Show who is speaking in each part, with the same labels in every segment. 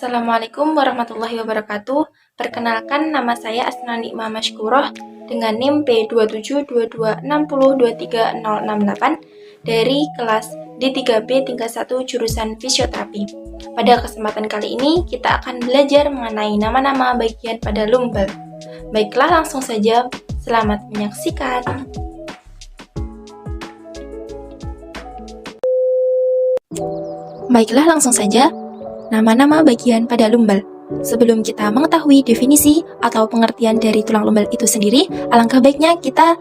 Speaker 1: Assalamualaikum warahmatullahi wabarakatuh. Perkenalkan, nama saya Asna Nikmah Mashkuroh dengan NIM P272260230068 dari kelas D3B tingkat 1 jurusan fisioterapi. Pada kesempatan kali ini kita akan belajar mengenai nama-nama bagian pada lumbal. Baiklah, langsung saja, selamat menyaksikan. Baiklah, langsung saja. Nama-nama bagian pada lumbal. Sebelum kita mengetahui definisi atau pengertian dari tulang lumbal itu sendiri, alangkah baiknya kita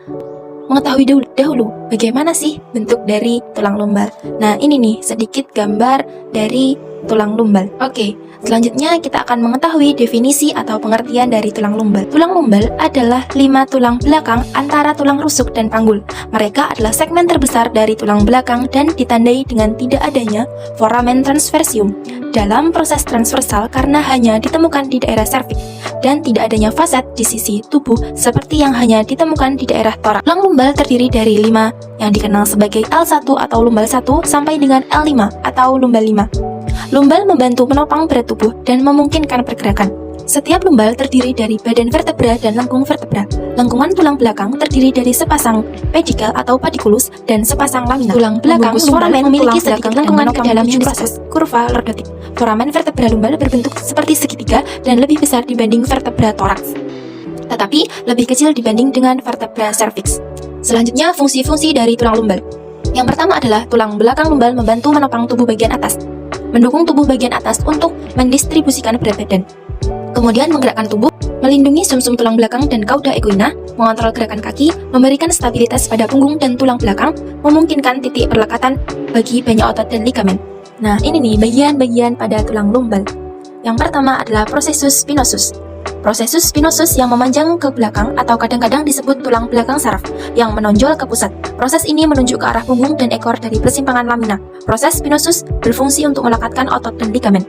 Speaker 1: mengetahui dahulu bagaimana sih bentuk dari tulang lumbal. Nah, ini nih sedikit gambar dari tulang lumbal. Oke, selanjutnya kita akan mengetahui definisi atau pengertian dari tulang lumbal. Tulang lumbal adalah 5 tulang belakang antara tulang rusuk dan panggul. Mereka adalah segmen terbesar dari tulang belakang dan ditandai dengan tidak adanya foramen transversium dalam proses transversal karena hanya ditemukan di daerah serviks dan tidak adanya faset di sisi tubuh seperti yang hanya ditemukan di daerah torak. Tulang lumbal terdiri dari 5 yang dikenal sebagai L1 atau lumbal 1 sampai dengan L5 atau lumbal 5. Lumbal membantu menopang berat tubuh dan memungkinkan pergerakan. Setiap lumbal terdiri dari badan vertebra dan lengkung vertebra. Lengkungan tulang belakang terdiri dari sepasang pedikel atau padikulus dan sepasang lamina. Tulang belakang foramen memiliki sedikit lengkungan ke dalam proses kurva lordotik. Foramen vertebra lumbal berbentuk seperti segitiga dan lebih besar dibanding vertebra toraks, tetapi lebih kecil dibanding dengan vertebra serviks. Selanjutnya, fungsi-fungsi dari tulang lumbal. Yang pertama adalah tulang belakang lumbal membantu menopang tubuh bagian atas, mendukung tubuh bagian atas untuk mendistribusikan berat badan. Kemudian menggerakkan tubuh, melindungi sumsum tulang belakang dan cauda equina, mengontrol gerakan kaki, memberikan stabilitas pada punggung dan tulang belakang, memungkinkan titik perlekatan bagi banyak otot dan ligamen. Nah, ini nih bagian-bagian pada tulang lumbal. Yang pertama adalah processus spinosus. Processus spinosus yang memanjang ke belakang atau kadang-kadang disebut tulang belakang saraf yang menonjol ke pusat. Proses ini menunjuk ke arah punggung dan ekor dari persimpangan lamina. Proses spinosus berfungsi untuk melekatkan otot dan ligamen.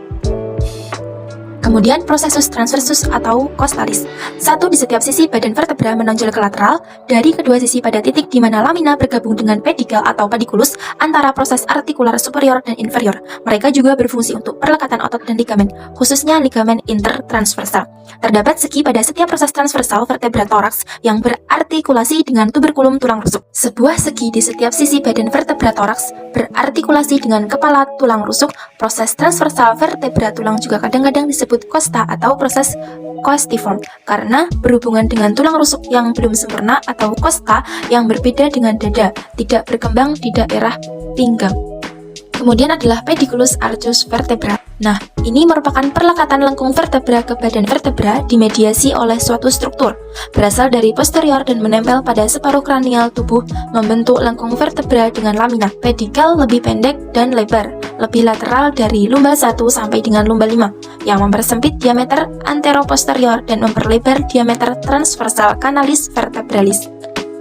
Speaker 1: Kemudian processus transversus atau costalis. Satu di setiap sisi badan vertebra menonjol ke lateral dari kedua sisi pada titik di mana lamina bergabung dengan pedikel atau padikulus antara proses artikular superior dan inferior. Mereka juga berfungsi untuk perlekatan otot dan ligamen, khususnya ligamen intertransversal. Terdapat segi pada setiap proses transversal vertebra toraks yang berartikulasi dengan tuberkulum tulang rusuk. Sebuah segi di setiap sisi badan vertebra toraks berartikulasi dengan kepala tulang rusuk. Proses transversal vertebra tulang juga kadang-kadang disebut costa atau proses costiform karena berhubungan dengan tulang rusuk yang belum sempurna, atau costa yang berbeda dengan dada, tidak berkembang di daerah pinggang. Kemudian adalah pediculus arcus vertebra. Nah, ini merupakan perlekatan lengkung vertebra ke badan vertebra dimediasi oleh suatu struktur berasal dari posterior dan menempel pada separuh kranial tubuh membentuk lengkung vertebra dengan lamina. Pedikel lebih pendek dan lebar, lebih lateral dari lumbal 1 sampai dengan lumbal 5 yang mempersempit diameter anteroposterior dan memperlebar diameter transversal canalis vertebralis.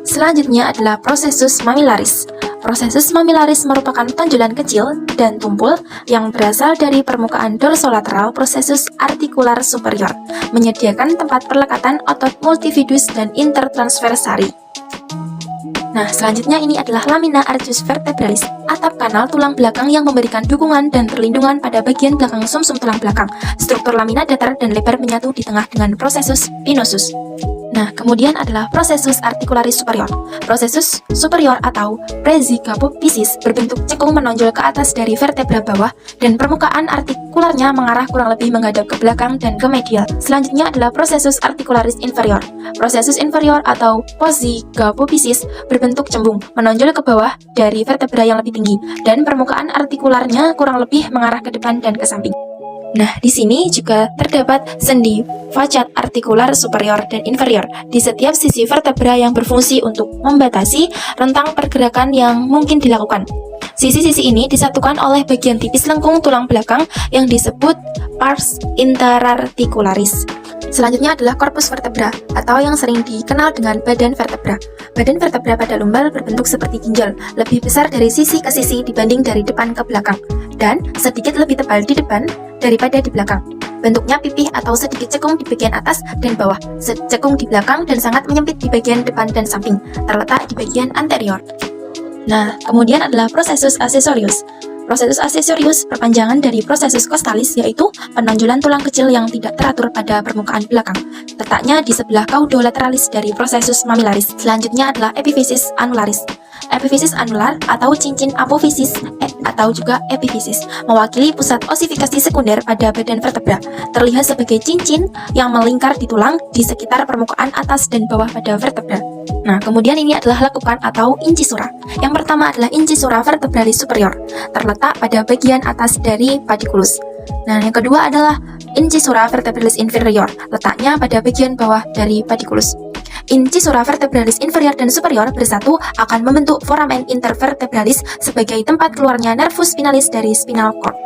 Speaker 1: Selanjutnya adalah processus mammillaris. Processus mammillaris merupakan tonjolan kecil dan tumpul yang berasal dari permukaan dorsolateral processus artikular superior, menyediakan tempat perlekatan otot multifidus dan intertransversari. Nah, selanjutnya ini adalah lamina arcus vertebralis, atap kanal tulang belakang yang memberikan dukungan dan perlindungan pada bagian belakang sumsum tulang belakang. Struktur lamina datar dan lebar menyatu di tengah dengan processus spinosus. Nah, kemudian adalah processus articularis superior. Processus superior atau presicapophysis berbentuk cekung menonjol ke atas dari vertebra bawah dan permukaan artikularnya mengarah kurang lebih menghadap ke belakang dan ke medial. Selanjutnya adalah processus articularis inferior. Processus inferior atau posicapophysis berbentuk cembung menonjol ke bawah dari vertebra yang lebih tinggi dan permukaan artikularnya kurang lebih mengarah ke depan dan ke samping. Nah, di sini juga terdapat sendi faciat artikular superior dan inferior di setiap sisi vertebra yang berfungsi untuk membatasi rentang pergerakan yang mungkin dilakukan. Sisi-sisi ini disatukan oleh bagian tipis lengkung tulang belakang yang disebut pars interarticularis. Selanjutnya adalah korpus vertebra atau yang sering dikenal dengan badan vertebra. Badan vertebra pada lumbal berbentuk seperti ginjal, lebih besar dari sisi ke sisi dibanding dari depan ke belakang, dan sedikit lebih tebal di depan daripada di belakang. Bentuknya pipih atau sedikit cekung di bagian atas dan bawah, cekung di belakang dan sangat menyempit di bagian depan dan samping, terletak di bagian anterior. Nah, kemudian adalah processus accessorius. Prosesus accessorius perpanjangan dari prosesus costalis, yaitu penonjolan tulang kecil yang tidak teratur pada permukaan belakang. Letaknya di sebelah caudolaterales dari prosesus mamillaris. Selanjutnya adalah epifisis annularis. Epifisis anular atau cincin apofisis atau juga epifisis mewakili pusat osifikasi sekunder pada badan vertebra. Terlihat sebagai cincin yang melingkar di tulang di sekitar permukaan atas dan bawah pada vertebra. Nah, kemudian ini adalah lekukan atau incisura. Yang pertama adalah incisura vertebralis superior, terletak pada bagian atas dari padiculus. Nah, yang kedua adalah incisura vertebralis inferior, letaknya pada bagian bawah dari padiculus. Incisura vertebralis inferior dan superior bersatu akan membentuk foramen intervertebralis sebagai tempat keluarnya nervus spinalis dari spinal cord.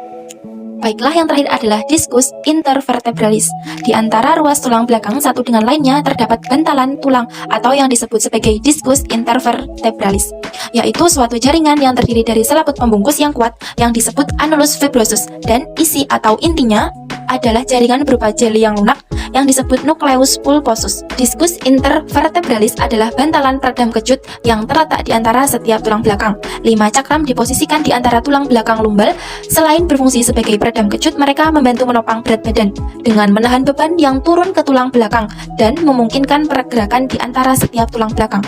Speaker 1: Baiklah, yang terakhir adalah discus intervertebralis. Di antara ruas tulang belakang satu dengan lainnya terdapat bantalan tulang atau yang disebut sebagai discus intervertebralis, yaitu suatu jaringan yang terdiri dari selaput pembungkus yang kuat yang disebut annulus fibrosus, dan isi atau intinya adalah jaringan berupa jeli yang lunak yang disebut nucleus pulposus. Discus intervertebralis adalah bantalan peredam kejut yang terletak di antara setiap tulang belakang. 5 cakram diposisikan di antara tulang belakang lumbal. Selain berfungsi sebagai peredam kejut, mereka membantu menopang berat badan dengan menahan beban yang turun ke tulang belakang dan memungkinkan pergerakan di antara setiap tulang belakang.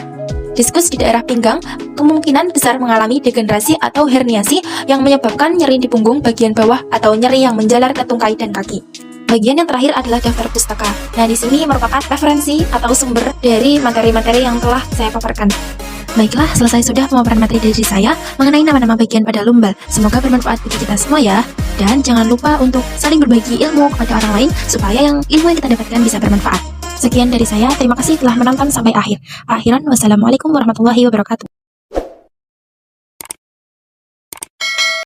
Speaker 1: Diskus di daerah pinggang kemungkinan besar mengalami degenerasi atau herniasi yang menyebabkan nyeri di punggung bagian bawah atau nyeri yang menjalar ke tungkai dan kaki. Bagian yang terakhir adalah daftar pustaka. Nah, di sini merupakan referensi atau sumber dari materi-materi yang telah saya paparkan. Baiklah, selesai sudah pemaparan materi dari saya mengenai nama-nama bagian pada lumbal. Semoga bermanfaat bagi kita semua ya. Dan jangan lupa untuk saling berbagi ilmu kepada orang lain supaya yang ilmu yang kita dapatkan bisa bermanfaat. Sekian dari saya, terima kasih telah menonton sampai akhir. Akhiran, wassalamualaikum warahmatullahi wabarakatuh.